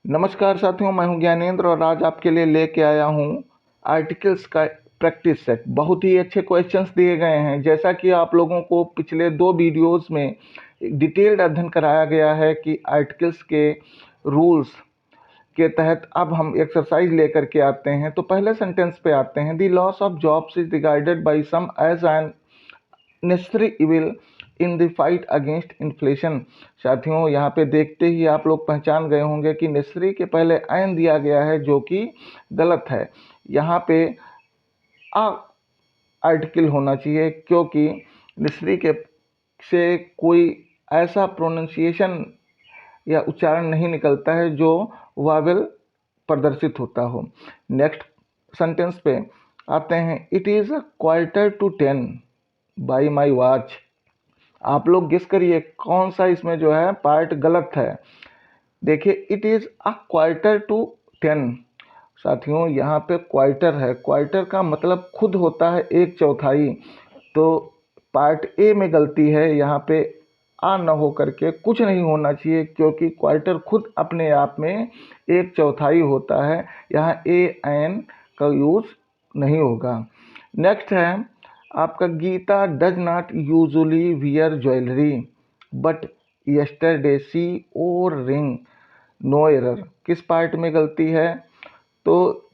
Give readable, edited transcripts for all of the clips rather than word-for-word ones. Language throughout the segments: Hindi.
नमस्कार साथियों, मैं हूं ज्ञानेंद्र और आज आपके लिए लेके आया हूं आर्टिकल्स का प्रैक्टिस सेट। बहुत ही अच्छे क्वेश्चंस दिए गए हैं। जैसा कि आप लोगों को पिछले 2 वीडियोस में डिटेल्ड अध्ययन कराया गया है कि आर्टिकल्स के रूल्स के तहत अब हम एक्सरसाइज लेकर के आते हैं। तो पहले सेंटेंस पे आते हैं। The loss of jobs is regarded by some as an necessary evil in the fight against inflation. साथियों, यहाँ पे देखते ही आप लोग पहचान गए होंगे कि नेसेसरी के पहले एन दिया गया है, जो कि गलत है। यहाँ पे आ आर्टिकल होना चाहिए, क्योंकि नेसेसरी के से कोई ऐसा प्रोनाउंसिएशन या उच्चारण नहीं निकलता है जो वावेल प्रदर्शित होता हो। नेक्स्ट सेंटेंस पे आते हैं। It is a quarter to 10 by my watch. आप लोग गेस करिए कौन सा इसमें जो है पार्ट गलत है। देखिए, it is a quarter to 10। साथियों, यहाँ पे क्वार्टर है। क्वार्टर का मतलब खुद होता है 1/4। तो पार्ट ए में गलती है। यहाँ पे आ न हो करके कुछ नहीं होना चाहिए, क्योंकि क्वार्टर खुद अपने आप में 1/4 होता है। यहाँ ए एन का यूज़ नहीं होगा। नेक्स्ट है आपका, Geeta does not usually wear jewellery but yesterday she wore ring. No error. किस पार्ट में गलती है? तो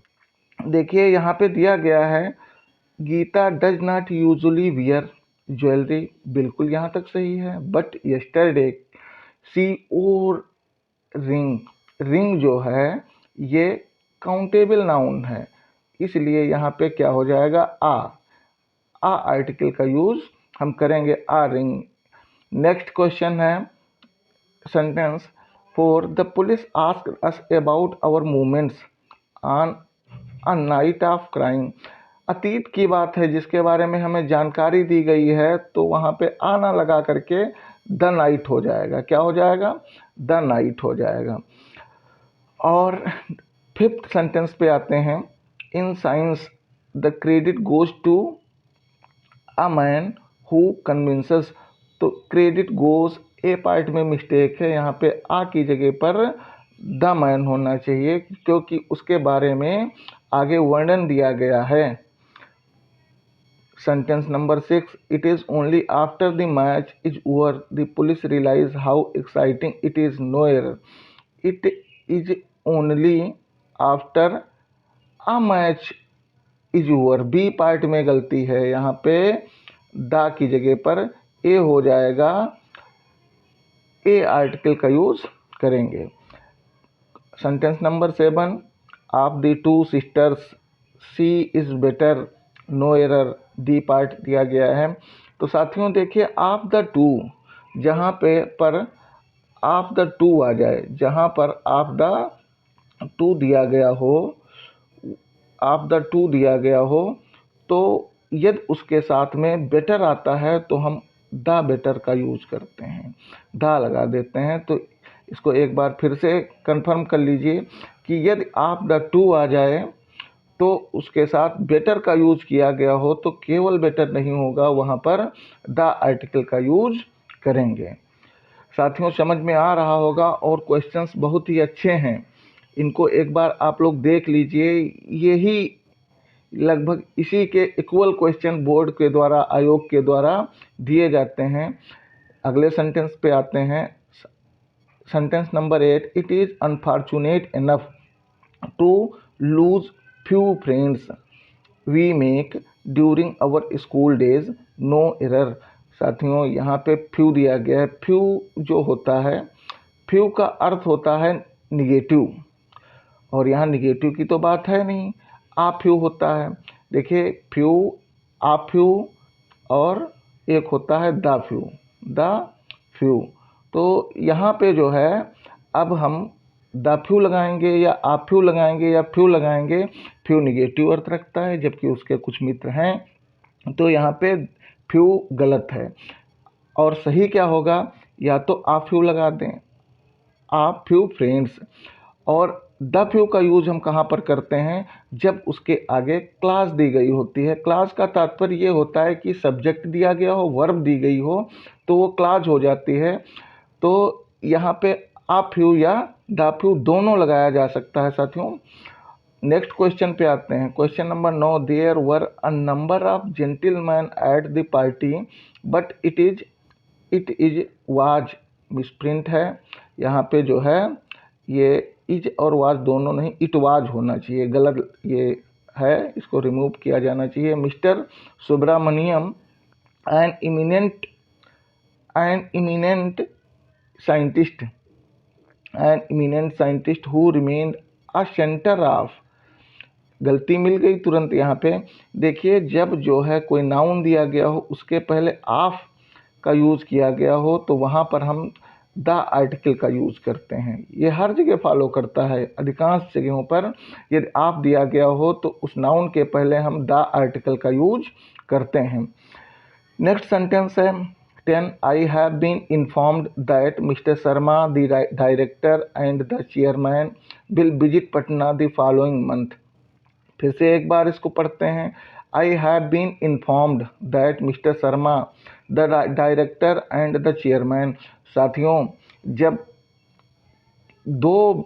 देखिए, यहाँ पे दिया गया है Geeta does not usually wear jewellery, बिल्कुल यहाँ तक सही है। But yesterday she wore ring, ring जो है ये काउंटेबल नाउन है, इसलिए यहाँ पे क्या हो जाएगा? आ आर्टिकल का यूज हम करेंगे, आ रिंग। नेक्स्ट क्वेश्चन है sentence 4। The police asked us about our movements on a night of crime. अतीत की बात है जिसके बारे में हमें जानकारी दी गई है, तो वहाँ पे आना लगा करके द नाइट हो जाएगा। क्या हो जाएगा? द नाइट हो जाएगा। और फिफ्थ सेंटेंस पे आते हैं। In science the credit goes to a man who convinces. तो क्रेडिट गोज ए पार्ट में मिस्टेक है। यहाँ पे आ की जगह पर द मैन होना चाहिए, क्योंकि उसके बारे में आगे वर्णन दिया गया है। Sentence number 6। It is only after the match is over the police realise how exciting it is. No error. It is only after a match is over, B part में गलती है। यहाँ पे दा की जगह पर ए हो जाएगा। ए आर्टिकल का यूज करेंगे। Sentence number 7। Of the two sisters she is better. No error. D part दिया गया है। तो साथियों देखिए, ऑफ द टू, जहाँ पे पर ऑफ द टू आ जाए, जहाँ पर ऑफ द टू दिया गया हो, ऑफ द टू दिया गया हो, तो यदि उसके साथ में बेटर आता है तो हम द बेटर का यूज करते हैं, दा लगा देते हैं। तो इसको एक बार फिर से कंफर्म कर लीजिए कि यदि ऑफ द टू आ जाए तो उसके साथ बेटर का यूज किया गया हो, तो केवल बेटर नहीं होगा, वहाँ पर द आर्टिकल का यूज करेंगे। साथियों, समझ में आ रहा होगा और क्वेश्चंस बहुत ही अच्छे हैं। इनको एक बार आप लोग देख लीजिए। यही लगभग इसी के इक्वल क्वेश्चन बोर्ड के द्वारा, आयोग के द्वारा दिए जाते हैं। अगले सेंटेंस पे आते हैं। Sentence number 8। It is unfortunate enough to lose few friends we make during our school days. No error. साथियों, यहाँ पे फ्यू दिया गया है। फ्यू जो होता है, फ्यू का अर्थ होता है निगेटिव, और यहाँ निगेटिव की तो बात है नहीं, आ फ्यू होता है। देखिए, फ्यू, आ फ्यू और एक होता है द फ्यू, द फ्यू। तो यहाँ पे जो है, अब हम द फ्यू लगाएंगे या आ फ्यू लगाएंगे या फ्यू लगाएंगे। फ्यू निगेटिव अर्थ रखता है, जबकि उसके कुछ मित्र हैं, तो यहाँ पे फ्यू गलत है। और सही क्या होगा? या तो आ फ्यू लगा दें, आ फ्यू फ्रेंड्स। और द फ्यू का यूज हम कहाँ पर करते हैं? जब उसके आगे क्लास दी गई होती है। क्लास का तात्पर्य ये होता है कि सब्जेक्ट दिया गया हो, वर्ब दी गई हो, तो वो क्लास हो जाती है। तो यहाँ पे आ फ्यू या द फ्यू दोनों लगाया जा सकता है साथियों। नेक्स्ट क्वेश्चन पे आते हैं। Question number 9, there were a number of gentleman at the party but it is was misprint है। यहाँ पे जो है ये इज और वाज दोनों नहीं, इट वाज होना चाहिए, गलत ये है, इसको रिमूव किया जाना चाहिए। Mister Subramaniam an eminent scientist who remained a centre of, गलती मिल गई तुरंत यहाँ पे। देखिए जब जो है कोई नाउन दिया गया हो उसके पहले ऑफ का यूज़ किया गया हो तो वहाँ पर हम द आर्टिकल का यूज़ करते हैं। ये हर जगह फॉलो करता है, अधिकांश जगहों पर यदि ऑफ दिया गया हो तो उस नाउन के पहले हम द आर्टिकल का यूज करते हैं। नेक्स्ट सेंटेंस है 10, I have been informed that mister Sharma the director and the chairman will visit Patna the following month. फिर से एक बार इसको पढ़ते हैं। I have been informed that mister Sharma the director and the chairman. साथियों जब दो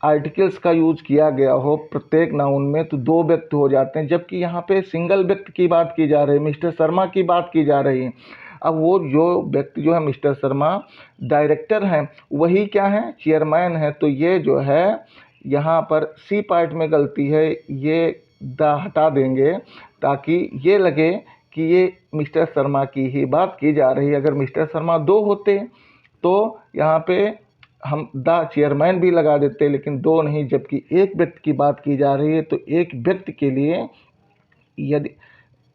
आर्टिकल्स का यूज किया गया हो प्रत्येक नाउन में तो दो व्यक्ति हो जाते हैं, जबकि यहाँ पे सिंगल व्यक्ति की बात की जा रही है, मिस्टर शर्मा की बात की जा रही है। अब वो जो व्यक्ति जो है मिस्टर शर्मा डायरेक्टर हैं, वही क्या है, चेयरमैन है। तो ये जो है यहाँ पर सी पार्ट में गलती है, ये द हटा देंगे ताकि ये लगे कि ये मिस्टर शर्मा की ही बात की जा रही है। अगर मिस्टर शर्मा दो होते तो यहाँ पे हम द चेयरमैन भी लगा देते, लेकिन दो नहीं, जबकि एक व्यक्ति की बात की जा रही है। तो एक व्यक्ति के लिए यदि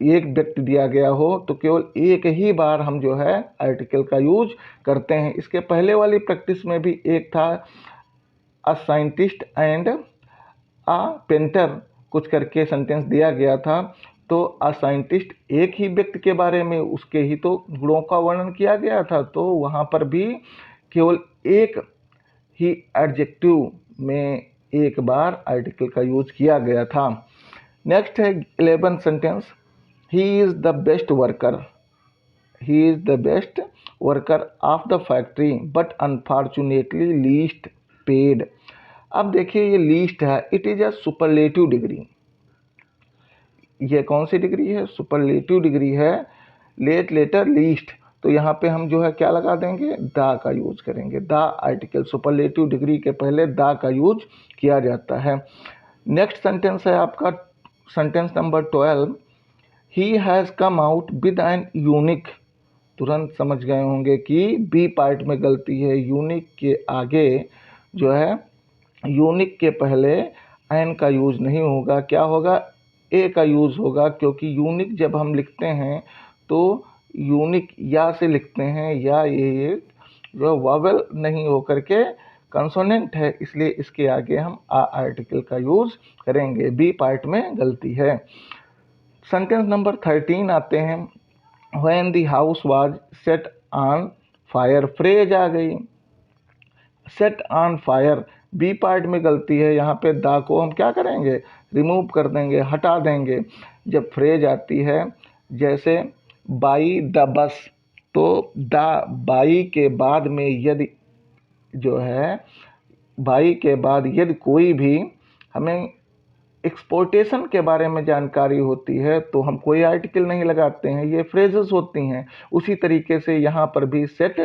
एक व्यक्ति दिया गया हो तो केवल एक ही बार हम जो है आर्टिकल का यूज करते हैं। इसके पहले वाली प्रैक्टिस में भी एक था a scientist and a painter कुछ करके सेंटेंस दिया गया था। तो अ साइंटिस्ट एक ही व्यक्ति के बारे में उसके ही तो गुणों का वर्णन किया गया था, तो वहाँ पर भी केवल एक ही एडजेक्टिव में एक बार आर्टिकल का यूज किया गया था। नेक्स्ट है 11 sentence, he is the best worker of the factory but unfortunately least paid. अब देखिए ये लीस्ट है, it is a superlative degree. ये कौन सी डिग्री है, सुपरलेटिव डिग्री है, लेट लेटर लीस्ट। तो यहाँ पे हम जो है क्या लगा देंगे, द का यूज करेंगे। द आर्टिकल सुपरलेटिव डिग्री के पहले द का यूज किया जाता है। नेक्स्ट सेंटेंस है आपका sentence number 12, he has come out with an unique. तुरंत समझ गए होंगे कि बी पार्ट में गलती है, यूनिक के आगे जो है यूनिक के पहले एन का यूज नहीं होगा, क्या होगा, ए का यूज होगा। क्योंकि यूनिक जब हम लिखते हैं तो यूनिक या से लिखते हैं, या ये जो वावेल नहीं होकर के कंसोनेंट है, इसलिए इसके आगे हम आ आर्टिकल का यूज करेंगे। बी पार्ट में गलती है। सेंटेंस नंबर 13 आते हैं, when the house was set on fire. Phrase आ गई, set on fire, B part में गलती है। यहाँ पे द को हम क्या करेंगे, रिमूव कर देंगे, हटा देंगे। जब फ्रेज आती है जैसे बाई द बस, तो द बाई के बाद में यदि जो है बाई के बाद यदि कोई भी हमें एक्सपोर्टेशन के बारे में जानकारी होती है तो हम कोई आर्टिकल नहीं लगाते हैं, ये फ्रेजेस होती हैं। उसी तरीके से यहाँ पर भी सेट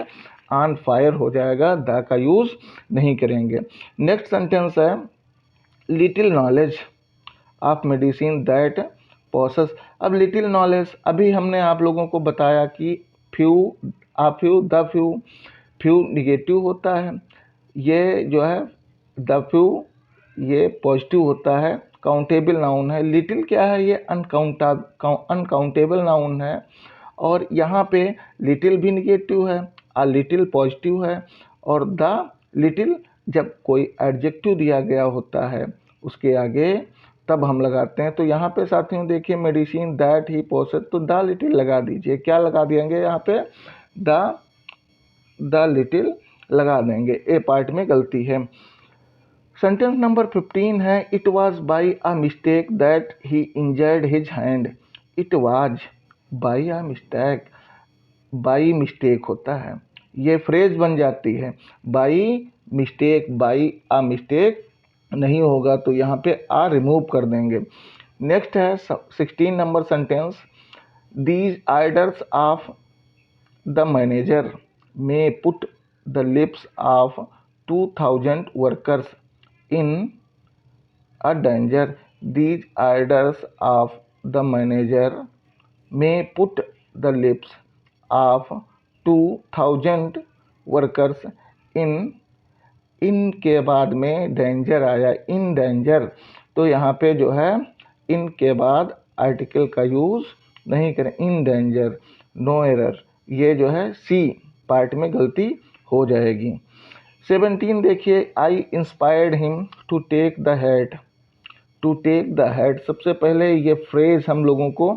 ऑन फायर हो जाएगा, द का यूज़ नहीं करेंगे। नेक्स्ट सेंटेंस है, little knowledge of medicine that possesses. अब लिटिल नॉलेज, अभी हमने आप लोगों को बताया कि few, uh few, the few, few negative होता है, ये जो है द फ्यू ये पॉजिटिव होता है, काउंटेबल नाउन है। लिटिल क्या है, ये अनकाउंटेबल नाउन है। और यहाँ पे लिटिल भी निगेटिव है, आ लिटिल पॉजिटिव है, और द लिटिल जब कोई एडजेक्टिव दिया गया होता है उसके आगे तब हम लगाते हैं। तो यहाँ पे साथियों देखिए, मेडिसिन दैट ही पोसेस, तो द लिटिल लगा दीजिए। क्या लगा देंगे यहाँ पे, द लिटिल लगा देंगे। ए पार्ट में गलती है। सेंटेंस नंबर 15 है, it was by a mistake that he injured his hand. It was by a mistake, by mistake होता है, ये फ्रेज बन जाती है। By mistake, by a mistake नहीं होगा तो यहाँ पे आ रिमूव कर देंगे। नेक्स्ट है 16 number sentence, these orders of the manager may put the lips of 2000 workers in a danger. These orders of the manager may put the lives of 2000 workers in के बाद में डेंजर आया, इन डेंजर, तो यहाँ पे जो है इन के बाद आर्टिकल का यूज़ नहीं करें, इन डेंजर, नो एरर, ये जो है सी पार्ट में गलती हो जाएगी। 17 देखिए, I inspired him to take the head, to take the head, सबसे पहले ये फ्रेज हम लोगों को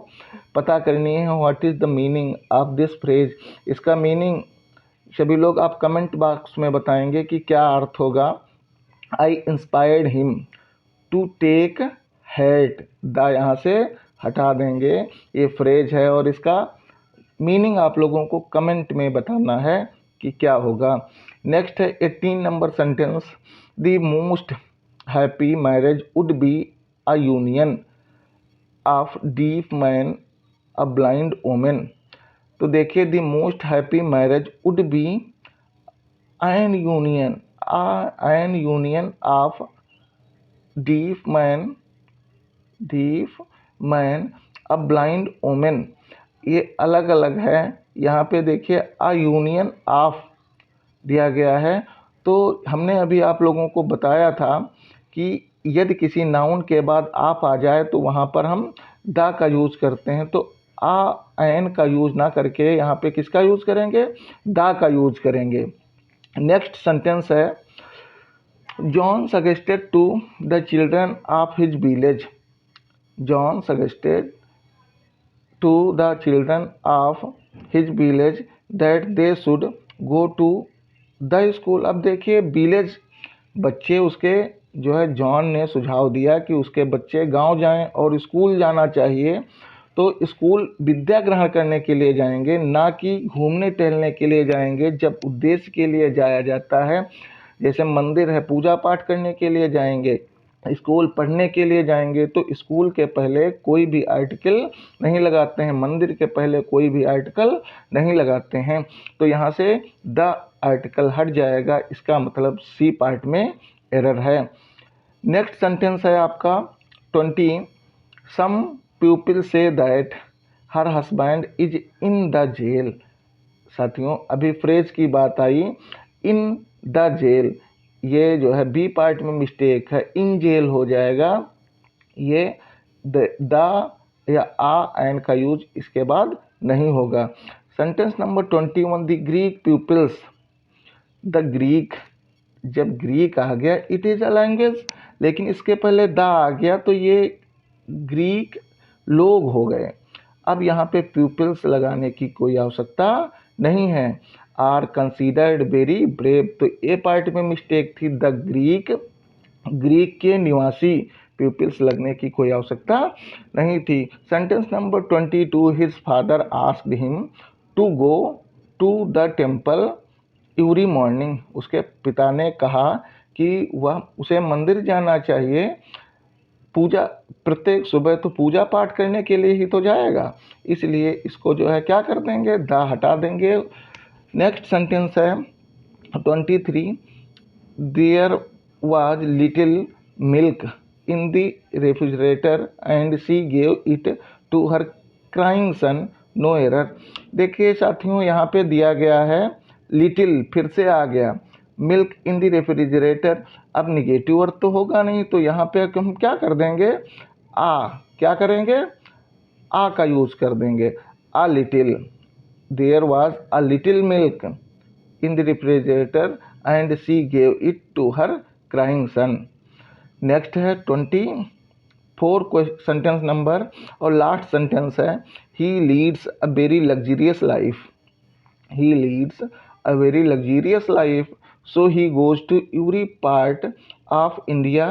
पता करनी है, what is the meaning of this phrase. इसका मीनिंग सभी लोग आप कमेंट बॉक्स में बताएंगे कि क्या अर्थ होगा। I inspired him to take head, the यहाँ से हटा देंगे, ये फ्रेज है और इसका मीनिंग आप लोगों को कमेंट में बताना है कि क्या होगा। नेक्स्ट है 18 नंबर sentence, the most happy marriage would be a union of deaf man a blind women. तो देखिए, the most happy marriage would be an union of deaf man a blind women, ये अलग अलग है। यहाँ पे देखिए अ यूनियन ऑफ दिया गया है, तो हमने अभी आप लोगों को बताया था कि यदि किसी नाउन के बाद आप आ जाए तो वहाँ पर हम द का यूज़ करते हैं, तो आ एन का यूज़ ना करके यहाँ पे किसका यूज़ करेंगे, द का यूज़ करेंगे। नेक्स्ट सेंटेंस है, John suggested to the children of his village, John suggested to the children of his village that they should go to the school। अब देखिए विलेज, बच्चे उसके जो है जॉन ने सुझाव दिया कि उसके बच्चे गांव जाएं और स्कूल जाना चाहिए, तो स्कूल विद्या ग्रहण करने के लिए जाएंगे, ना कि घूमने टहलने के लिए जाएंगे। जब उद्देश्य के लिए जाया जाता है, जैसे मंदिर है पूजा पाठ करने के लिए जाएंगे, स्कूल पढ़ने के लिए जाएंगे, तो स्कूल के पहले कोई भी आर्टिकल नहीं लगाते हैं, मंदिर के पहले कोई भी आर्टिकल नहीं लगाते हैं, तो यहाँ से द आर्टिकल हट जाएगा, इसका मतलब सी पार्ट में एरर है। नेक्स्ट सेंटेंस है आपका 20, some people say that her husband is in the jail. साथियों, अभी फ्रेज की बात आई, इन द जेल, ये जो है बी पार्ट में मिस्टेक है, इन जेल हो जाएगा, ये द या आ एंड का यूज इसके बाद नहीं होगा। Sentence number 21, the Greek peoples, the Greek, जब ग्रीक आ गया इट इज़ अ लैंग्वेज, लेकिन इसके पहले द आ गया तो ये ग्रीक लोग हो गए। अब यहाँ पे पीपल्स लगाने की कोई आवश्यकता नहीं है, आर कंसीडर्ड वेरी ब्रेव, तो ए पार्ट में मिस्टेक थी, द ग्रीक, ग्रीक के निवासी, पीपल्स लगने की कोई आवश्यकता नहीं थी। Sentence number 22, his father asked him to go to the temple every morning, उसके पिता ने कहा कि वह उसे मंदिर जाना चाहिए, पूजा प्रत्येक सुबह तो पूजा पाठ करने के लिए ही तो जाएगा, इसलिए इसको जो है क्या कर देंगे, द हटा देंगे। नेक्स्ट सेंटेंस है 23, there was little milk in the refrigerator and she gave it to her crying son, no error. देखिए साथियों, यहाँ पे दिया गया है लिटिल, फिर से आ गया, मिल्क इन द रेफ्रिजरेटर, अब निगेटिव अर्थ तो होगा नहीं, तो यहाँ पे हम क्या कर देंगे, आ, क्या करेंगे, आ का यूज़ कर देंगे, a little, there was a little milk in the refrigerator and she gave it to her crying son. Next है 24 सेंटेंस नंबर और लास्ट सेंटेंस है, he leads a very luxurious life, he leads a very luxurious life, so he goes to every part of India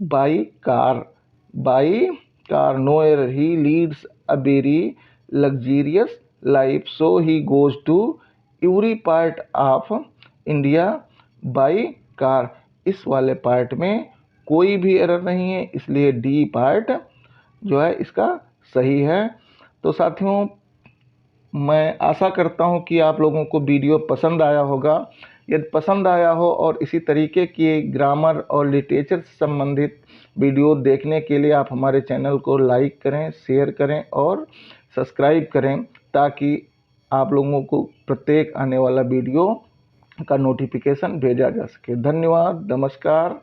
by car, by car, no error, he leads a very luxurious life, so he goes to every part of India by car, इस वाले पार्ट में कोई भी एरर नहीं है, इसलिए डी पार्ट जो है इसका सही है। तो साथियों, मैं आशा करता हूं कि आप लोगों को वीडियो पसंद आया होगा। यदि पसंद आया हो और इसी तरीके की ग्रामर और लिटरेचर से संबंधित वीडियो देखने के लिए आप हमारे चैनल को लाइक करें, शेयर करें और सब्सक्राइब करें, ताकि आप लोगों को प्रत्येक आने वाला वीडियो का नोटिफिकेशन भेजा जा सके। धन्यवाद, नमस्कार।